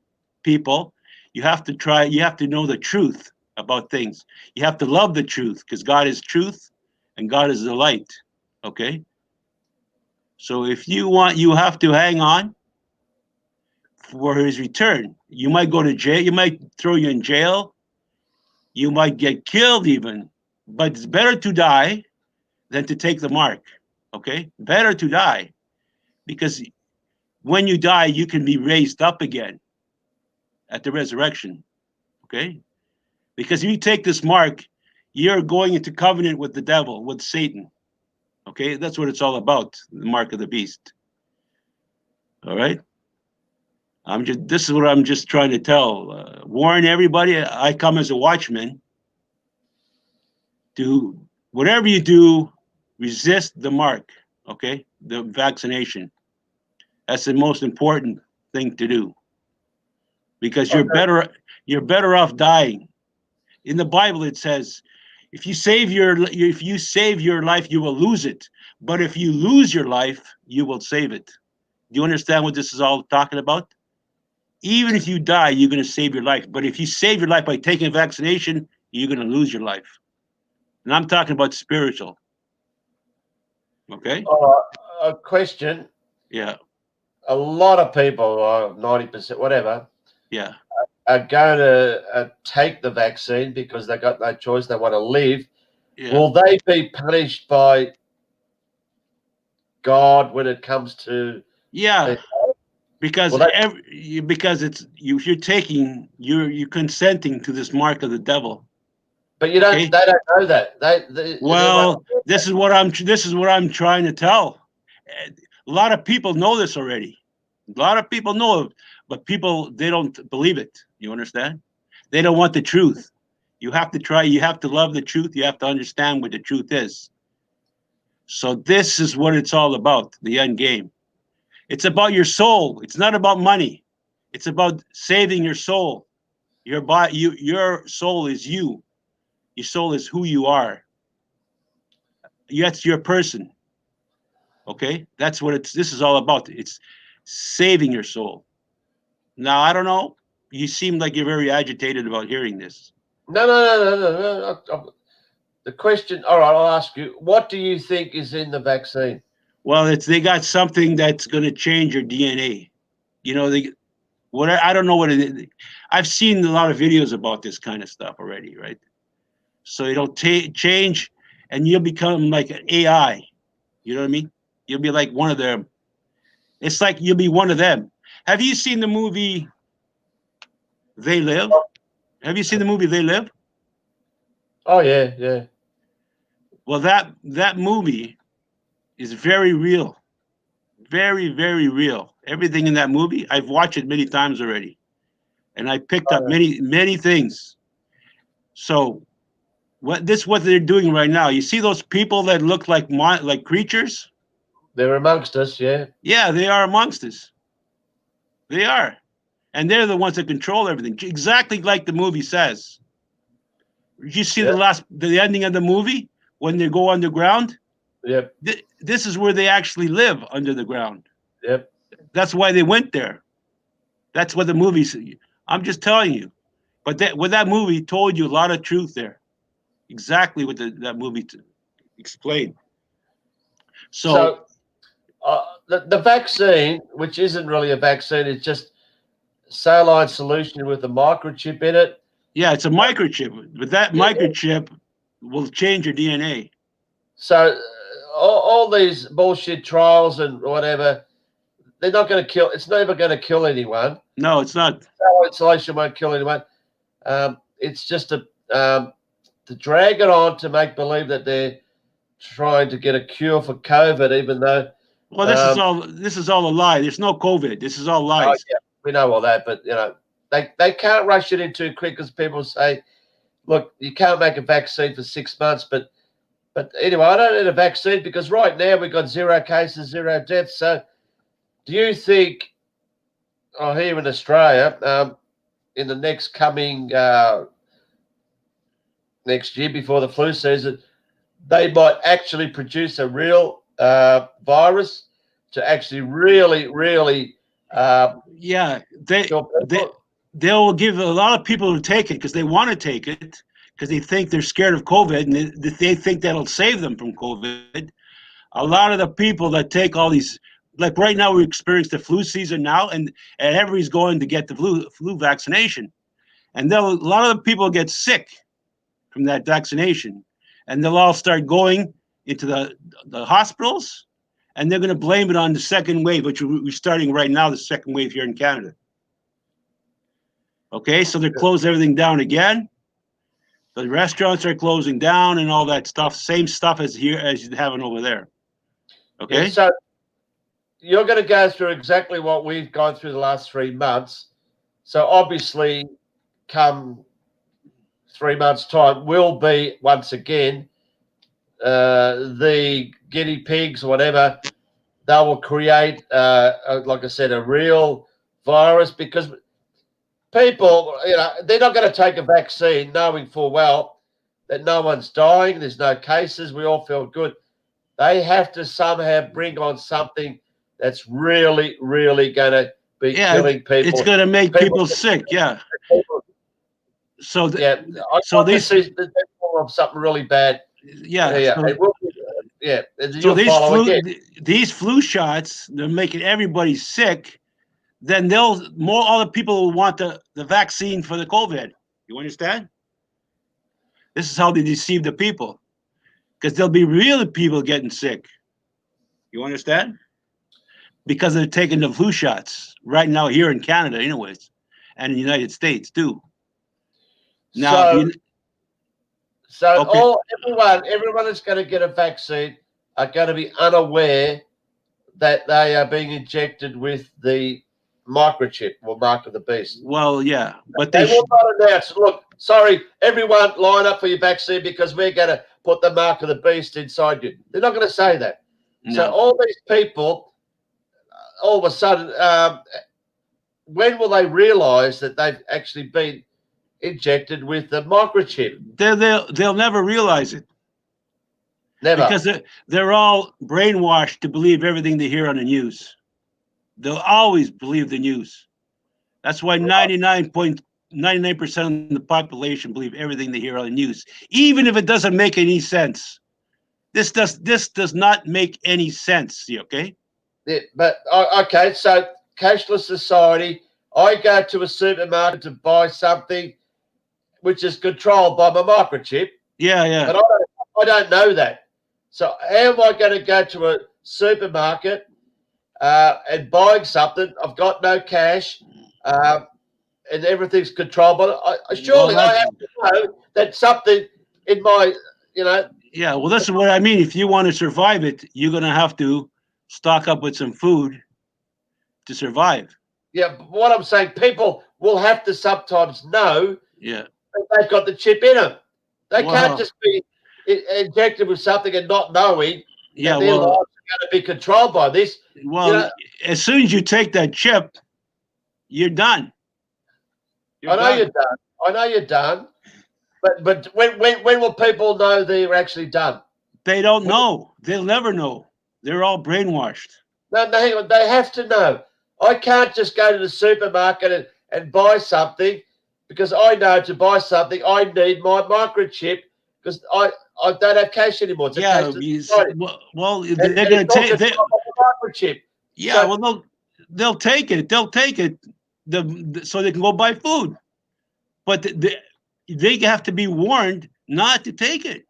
people, you have to know the truth about things. You have to love the truth because God is truth and God is the light. Okay? So if you want, you have to hang on for his return. You might go to jail, you might throw you in jail, you might get killed even, but it's better to die than to take the mark. Okay? Better to die because when you die, you can be raised up again at the resurrection. Okay? Because if you take this mark, you're going into covenant with the devil, with Satan. Okay? That's what it's all about, the mark of the beast. All right? This is what I'm just trying to tell. Warn everybody, I come as a watchman. Do whatever you do, resist the mark, okay? The vaccination. That's the most important thing to do. Because Okay. you're better off dying. In the Bible it says, if you save your life, you will lose it. But if you lose your life, you will save it. Do you understand what this is all talking about? Even if you die, you're going to save your life. But if you save your life by taking a vaccination, you're going to lose your life. And I'm talking about spiritual. Okay? A question. Yeah. A lot of people, 90%, whatever, Yeah. are going to take the vaccine because they've got no choice, they want to live, Yeah. will they be punished by God when it comes to Yeah. people? Because Well, they, because it's you're taking you're consenting to this mark of the devil. but you don't. Okay. They don't know that. They won't. Well, this is what I'm trying to tell. A lot of people know this already. A lot of people know it, but people they don't believe it. You understand? They don't want the truth. You have to try. You have to love the truth. You have to understand what the truth is. So this is what it's all about. The end game. It's about your soul. It's not about money. It's about saving your soul. Your body, your soul is you. Your soul is who you are. That's your person. Okay, that's what it's. This is all about. It's saving your soul. Now I don't know. You seem like you're very agitated about hearing this. No, no, no, no, no, no. The question. All right, I'll ask you. What do you think is in the vaccine? Well, it's they got something that's going to change your DNA. You know, they what I don't know what it is. I've seen a lot of videos about this kind of stuff already, right? So it'll change, and you'll become like an AI. You know what I mean? You'll be like one of them. It's like you'll be one of them. Have you seen the movie They Live? Have you seen the movie They Live? Oh yeah, yeah. Well, that movie is very real, very real. Everything in that movie, I've watched it many times already, and I picked up Oh, many things. So what they're doing right now? You see those people that look like creatures? they're amongst us. Yeah, Yeah, they are amongst us. They are, and they're the ones that control everything, exactly like the movie says. Did you see yeah, the ending of the movie when they go underground? yep, This is where they actually live under the ground. yep. That's why they went there. That's what the movie said. I'm just telling you. But that movie told you a lot of truth there. Exactly what that movie explained. So So the vaccine, which isn't really a vaccine, it's just saline solution with a microchip in it. yeah, it's a microchip, but that Yeah. microchip will change your DNA. So all these bullshit trials and whatever, they're not going to kill. It's never going to kill anyone. No, it's not. Saline insulation won't kill anyone. It's just to drag it on to make believe that they're trying to get a cure for COVID, even though. Well, Um, this is all a lie. There's no COVID. This is all oh lies. yeah, we know all that, but they can't rush it in too quick because people say, look, you can't make a vaccine for 6 months, but anyway, I don't need a vaccine because right now we've got 0 cases, 0 deaths. So, do you think, here in Australia, in the next coming next year before the flu season, they might actually produce a real virus to actually really Yeah, kill they people? they'll give a lot of people who take it because they want to take it because they think they're scared of COVID and they think that'll save them from COVID. A lot of the people that take all these, like right now, we experience the flu season now, and everybody's going to get the flu vaccination, and a lot of the people get sick from that vaccination, and they'll all start going into the hospitals, and they're going to blame it on the second wave, which we're starting right now, the second wave here in Canada. Okay, so they're closing everything down again. The restaurants are closing down and all that stuff. Same stuff as here as you having over there. Yeah, Okay. so you're going to go through exactly what we've gone through the last 3 months. So obviously, come 3 months' time, will be once again the guinea pigs, or whatever. They will create, like I said, a real virus because people, they're not going to take a vaccine knowing full well that no one's dying, there's no cases, we all feel good. They have to somehow bring on something that's really going to be Yeah, killing it's people. going to make People, people sick. Yeah. people So yeah, I'd so like to these see something really bad. yeah Yeah, so it will. Yeah, and so you'll follow again. these flu shots they're making everybody sick then more all the people will want the vaccine for the COVID. You understand? This is how they deceive the people, because there'll be real people getting sick. You understand? Because they're taking the flu shots right now here in Canada, anyways, and in the United States too. Now, So, so okay, everyone that's going to get a vaccine are going to be unaware that they are being injected with the microchip or mark of the beast. well, yeah, but They will not announce, look, sorry, everyone line up for your vaccine because we're going to put the mark of the beast inside you. They're not going to say that. So no. all these people, all of a sudden, when will they realise that they've actually been injected with the microchip? They'll never realize it Never. because they're all brainwashed to believe everything they hear on the news. They'll always believe the news. That's why 99.99% of the population believe everything they hear on the news, even if it doesn't make any sense. This does not make any sense. Okay? Yeah, but okay, so cashless society. I go to a supermarket to buy something which is controlled by my microchip, Yeah. but I don't know that. So how am I going to go to a supermarket and buying something? I've got no cash, and everything's controlled. But surely I have to know that something in my, Yeah, well, this is what I mean. If you want to survive it, you're going to have to stock up with some food to survive. Yeah, but what I'm saying, people will have to sometimes know Yeah. that they've got the chip in them. They Well, can't just be injected with something and not knowing yeah, that their lives well, are going to be controlled by this. well, as soon as you take that chip, you're done. I know you're done. I know you're done. But when will people know they're actually done? They don't know. They'll never know. They're all brainwashed. No, hang on. They have to know. I can't just go to the supermarket and buy something because I know to buy something I need my microchip because I don't have cash anymore. It's a cashless well, and they're going it's to all take. controlled by the microchip. Yeah, So well, they'll take it. They'll take it, so they can go buy food. But they have to be warned not to take it.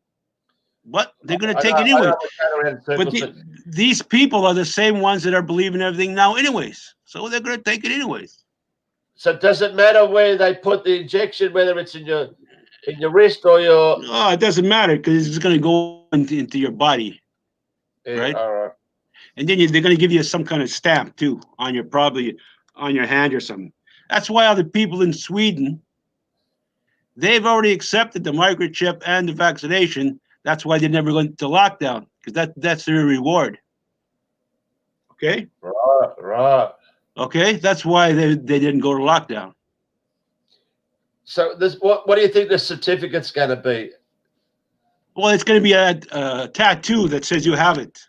But they're going to take it I anyway. know we're going around in But circles, these people are the same ones that are believing everything now, anyways. So they're going to take it anyways. so does it matter where they put the injection, whether it's in your wrist or your? Oh, it doesn't matter because it's going to go into your body, Yeah, right? all right. And then they're going to give you some kind of stamp too on your probably on your hand or something. That's why all the people in Sweden, they've already accepted the microchip and the vaccination. That's why they never went to lockdown because that's their reward. Okay. Right. Okay, that's why they didn't go to lockdown. So this, what do you think the certificate's going to be? Well, it's going to be a tattoo that says you have it,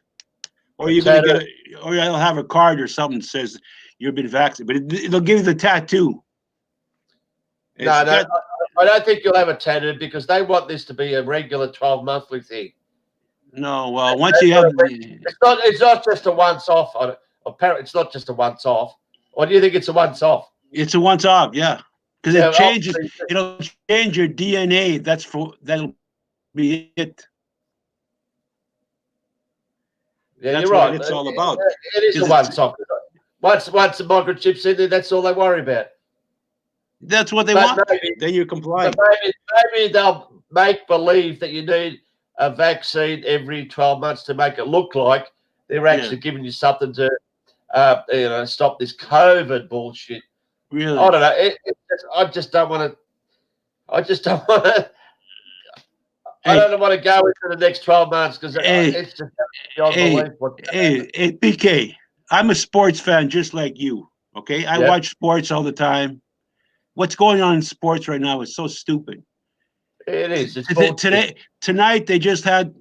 or A you're going to tattoo? get or you'll have a card or something that says you've been vaccinated. But it'll give you the tattoo. No, I don't think you'll have a tattoo because they want this to be a regular 12-monthly thing. No, well, once you have, It's not just a once off. Apparently, it's not just a once off. Or do you think it's a once off? it's a once off, yeah, because Yeah, it changes. It'll change your DNA. That'll be it. Yeah, That's you're what right. it's all about. It is a once off. Once the microchip's in there, that's all they worry about. That's what they But want. maybe, Then you're compliant. maybe they'll make believe that you need a vaccine every 12 months to make it look like they're actually giving you something to, stop this COVID bullshit. Really? I don't know. I just don't want to. I just don't want to. I don't want to go into the next 12 months because it's just beyond belief. Hey, Peekay, I'm a sports fan just like you. Okay, I watch sports all the time. What's going on in sports right now is so stupid. It is. It's tonight they just had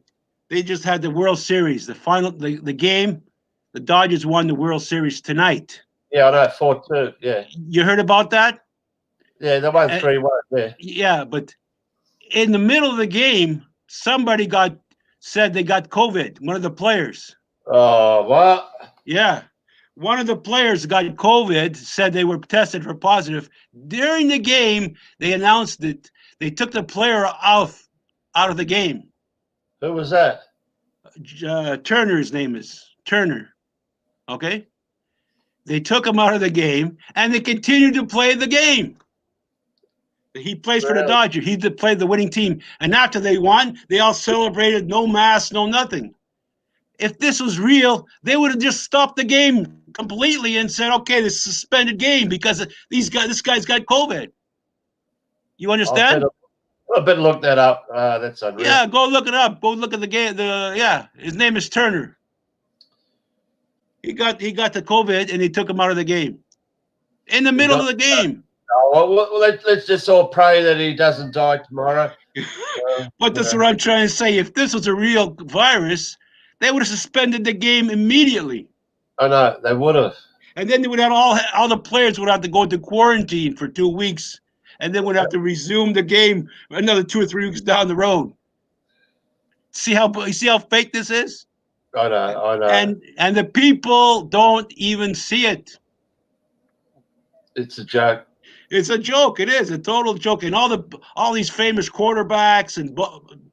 the World Series, the final, the game. The Dodgers won the World Series tonight. Yeah, I know. 4-2. Yeah. You heard about that? Yeah, they won 3-1. Yeah. Yeah, but in the middle of the game, somebody said they got COVID. One of the players. Oh, what? Yeah. one of the players got COVID, said they were tested for positive. During the game, they announced that they took the player out of the game. Who was that? Turner's name is Turner. Okay? They took him out of the game, and they continued to play the game. He plays for the Really? Dodgers. He played the winning team. And after they won, they all celebrated, no mask, no nothing. If this was real, they would have just stopped the game completely and said, okay, this suspended game because this guy's got COVID. You understand? I better look that up. That's unreal. Yeah, go look it up. Go look at the game. His name is Turner. He got the COVID and they took him out of the game. In the middle of the game. Well, let's just all pray that he doesn't die tomorrow. But that's what I'm trying to say. If this was a real virus, they would have suspended the game immediately. I know, they would have. And then they would have all the players would have to go into quarantine for 2 weeks, and then would have to resume the game another 2 or 3 weeks down the road. See how fake this is? I know. And the people don't even see it. It's a joke. It's a joke. It is a total joke, and all these famous quarterbacks and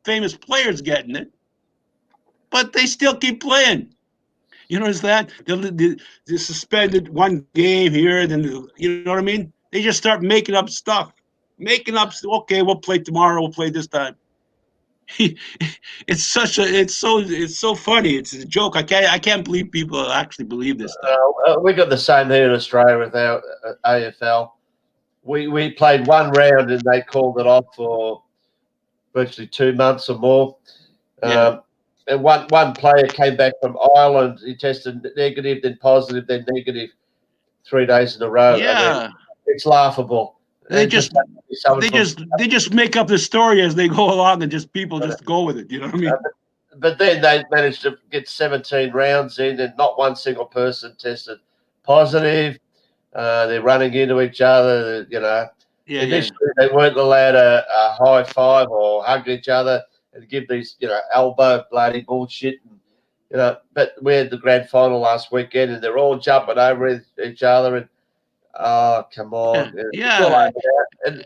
famous players getting it, but they still keep playing. You notice that they suspended one game here, then you know what I mean? They just start making up stuff, Okay, we'll play tomorrow. We'll play this time. It's so funny. It's a joke. I can't believe people actually believe this stuff. We got the same here in Australia with our AFL. We played one round and they called it off for virtually 2 months or more. Yeah. And one player came back from Ireland. He tested negative, then positive, then negative 3 days in a row. Yeah, I mean, it's laughable. They just make up the story as they go along, and people just go with it. You know what I mean? But then they managed to get 17 rounds in, and not one single person tested positive. They're running into each other. You know, initially they weren't allowed a high five or hug each other and give these, elbow bloody bullshit. And, but we had the grand final last weekend, and they're all jumping over each other and. Oh, come on. Yeah. And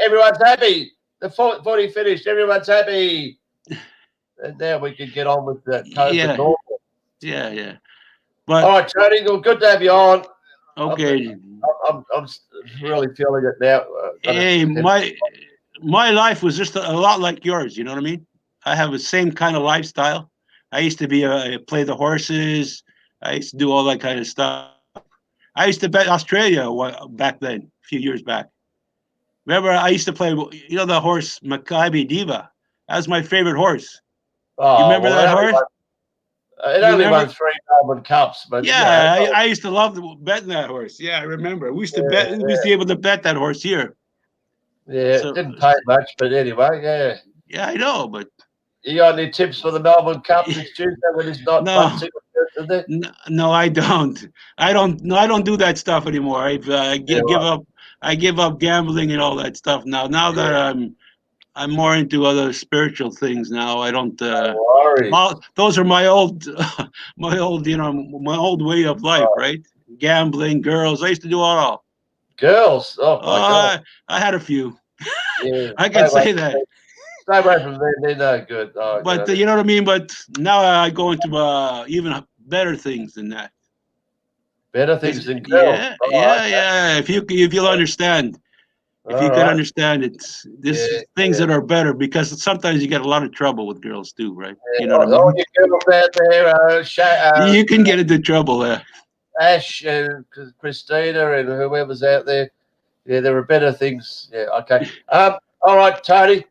everyone's happy. The 40 finished. Everyone's happy. And now we can get on with the COVID normal. Yeah. But, all right, Tony, well, good to have you on. Okay. I'm really feeling it now. Hey, my life was just a lot like yours. You know what I mean? I have the same kind of lifestyle. I used to play the horses. I used to do all that kind of stuff. I used to bet Australia back then, a few years back. Remember, I used to play, the horse Peekay Diva. That was my favorite horse. Oh, you remember that horse? It only won 3 Melbourne Cups. But I used to love betting that horse. Yeah, I remember. We used to bet. We used to be able to bet that horse here. Yeah, it didn't pay much, but anyway, yeah. Yeah, I know, but. You got any tips for the Melbourne Cup this Tuesday when it's not one single person? No, I don't. I don't do that stuff anymore. I give up gambling and all that stuff now. Now that I'm more into other spiritual things now. I don't. Those are my old my old way of life, right? Gambling, girls. I used to do it all. Girls? Oh my God! I had a few. Yeah, I can say that. Stay away from them. They're no good. But you know what I mean? But now I go into even better things than that. Better things than girls. Yeah. If you'll understand. If you can understand it, things that are better, because sometimes you get a lot of trouble with girls too, right? You know what I mean? You girls out there, you can get into trouble there. Ash and Christina and whoever's out there. Yeah, there are better things. Yeah, okay. All right, Tony.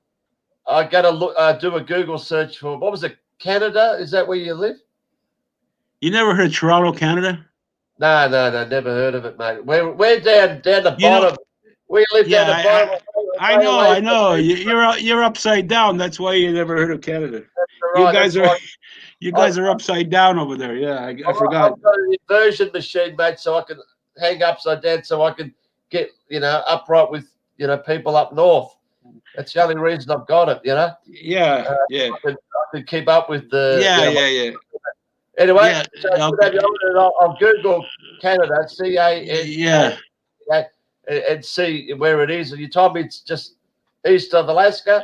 I got to do a Google search for, what was it, Canada? Is that where you live? You never heard of Toronto, Canada? No, never heard of it, mate. We're down the bottom. We live down the bottom. I know. You're upside down. That's why you never heard of Canada. Right, you guys are upside down over there. Yeah, I forgot. I've got an inversion machine, mate, so I can hang upside down, so I can get upright with people up north. That's the only reason I've got it. Yeah. I can keep up with the. Yeah. Anyway, Yeah. so Okay. I'll Google Canada, Yeah. CANA, and see where it is. And you told me it's just east of Alaska.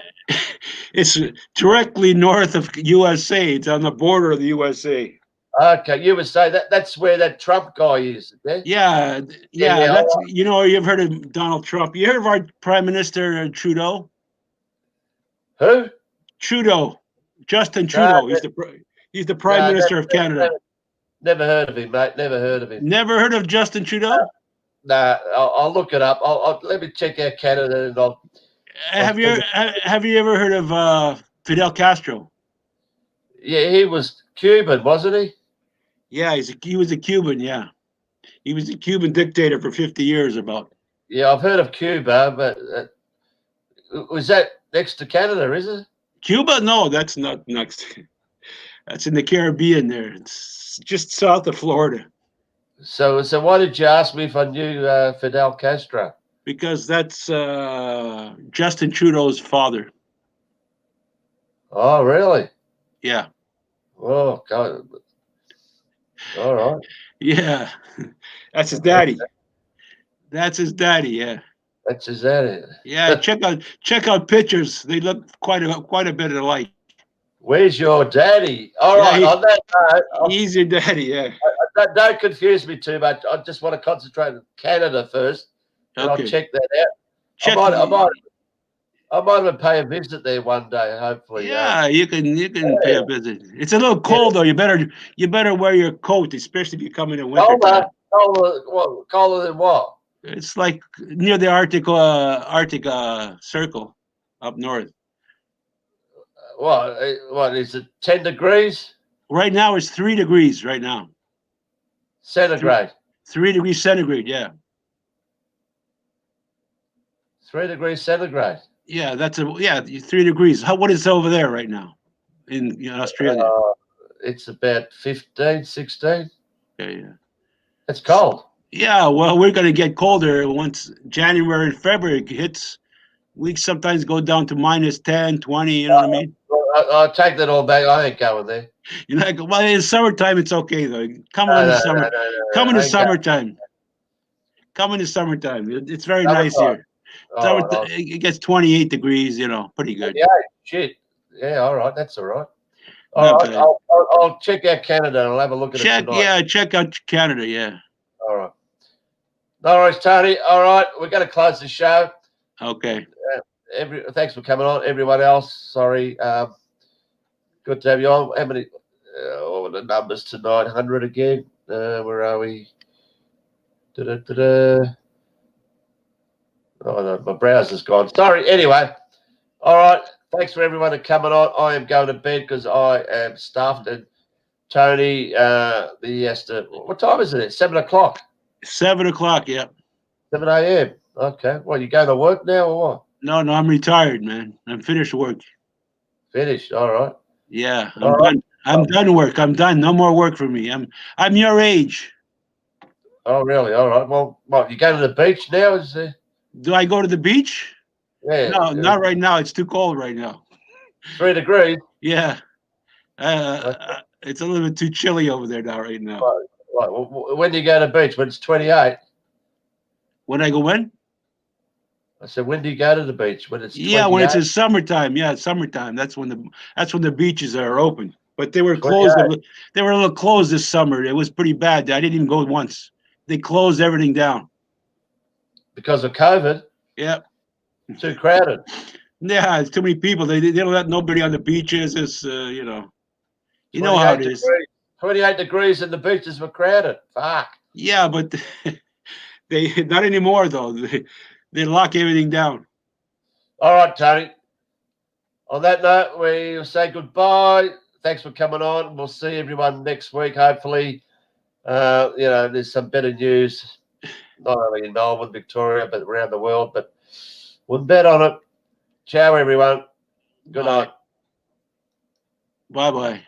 It's directly north of USA. It's on the border of the USA. Okay, you would say that's where that Trump guy is. Yeah, Yeah, yeah, yeah. yeah. That's you've heard of Donald Trump. You heard of our Prime Minister Trudeau? Who? Trudeau, Justin No, Trudeau. He's the Prime no, Minister of Canada. never heard of him, mate. Never heard of him. Never heard of Justin Trudeau? No, I'll look it up. Let me check out Canada, and I'll Have you figure. have you ever heard of Fidel Castro? Yeah, he was Cuban, wasn't he? Yeah, he was a Cuban. Yeah, he was a Cuban dictator for 50 years. About Yeah, I've heard of Cuba, but was that next to Canada? Is it? Cuba? No, that's not next. That's in the Caribbean. There, it's just south of Florida. So why did you ask me if I knew Fidel Castro? Because that's Justin Trudeau's father. Oh, really? Yeah. Oh, God. All right. Yeah. That's his daddy. That's his daddy. Yeah. That's is that it? Yeah. Check out pictures. They look quite a bit alike. Where's your daddy? All Yeah. right. On that note, He's your daddy. Yeah. don't confuse me too much. I just want to concentrate on Canada first, and I'll Okay. check that out. Check. I might even pay a visit there one day. Hopefully. Yeah. You can pay a visit. It's a little cold though. You better wear your coat, especially if you come in the winter time. Colder than what? It's like near the Arctic Circle up north. What is it? 10 degrees Right now it's 3 degrees right now. centigrade. 3 degrees centigrade, yeah. 3 degrees centigrade. Yeah, 3 degrees. What is over there right now in Australia? It's about 15, 16. Yeah. It's cold. Yeah, well, we're gonna get colder once January and February hits. We sometimes go down to minus 10, 20, you know what I mean? I'll take that all back. I ain't going there. You're like, well, in summertime it's okay though. Come No, in the no, summer. no, no, no, Come in I the ain't going. summertime. Come in the summertime. It's very nice Summertime. here. All right, It gets 28 degrees, pretty good. yeah, shit. Yeah, all right. That's all right. All Not right. bad. I'll check out Canada and I'll have a look at it tonight. Check out Canada, yeah. All right. No worries, Tony. All right. We're going to close the show. Okay. Thanks for coming on. Everyone else, sorry. Good to have you on. How many? What were the numbers tonight? 100 again. Where are we? Da-da-da-da. Oh, no, my browser's gone. Sorry. Anyway, all right. Thanks for everyone for coming on. I am going to bed because I am stuffed. And Tony, he has to. What time is it? 7 o'clock. 7 o'clock, yeah. 7 a.m. Okay. Well, you going to work now or what? No, I'm retired, man. I'm finished work. Finished. All right. Yeah, I'm All done. right. I'm done work. I'm done. No more work for me. I'm your age. Oh, really? All right. Well, what, you going to the beach now? Is there? Do I go to the beach? Yeah. No, not right now. It's too cold right now. 3 degrees. Yeah. It's a little bit too chilly over there right now. Right. When do you go to the beach? When it's 28? When I go when? I said, when do you go to the beach? When it's 28? Yeah, when it's in summertime. Yeah, it's summertime. That's when the beaches are open. But they were closed. They were a little closed this summer. It was pretty bad. I didn't even go once. They closed everything down. Because of COVID? Yeah. Too crowded. Yeah, it's too many people. They don't let nobody on the beaches. It's you know how it is. 28 degrees and the beaches were crowded. Fuck. Yeah, but they not anymore though. They lock everything down. All right, Tony. On that note, we'll say goodbye. Thanks for coming on. We'll see everyone next week. Hopefully, there's some better news, not only in Melbourne, Victoria, but around the world. But we'll bet on it. Ciao, everyone. Good night. Bye-bye.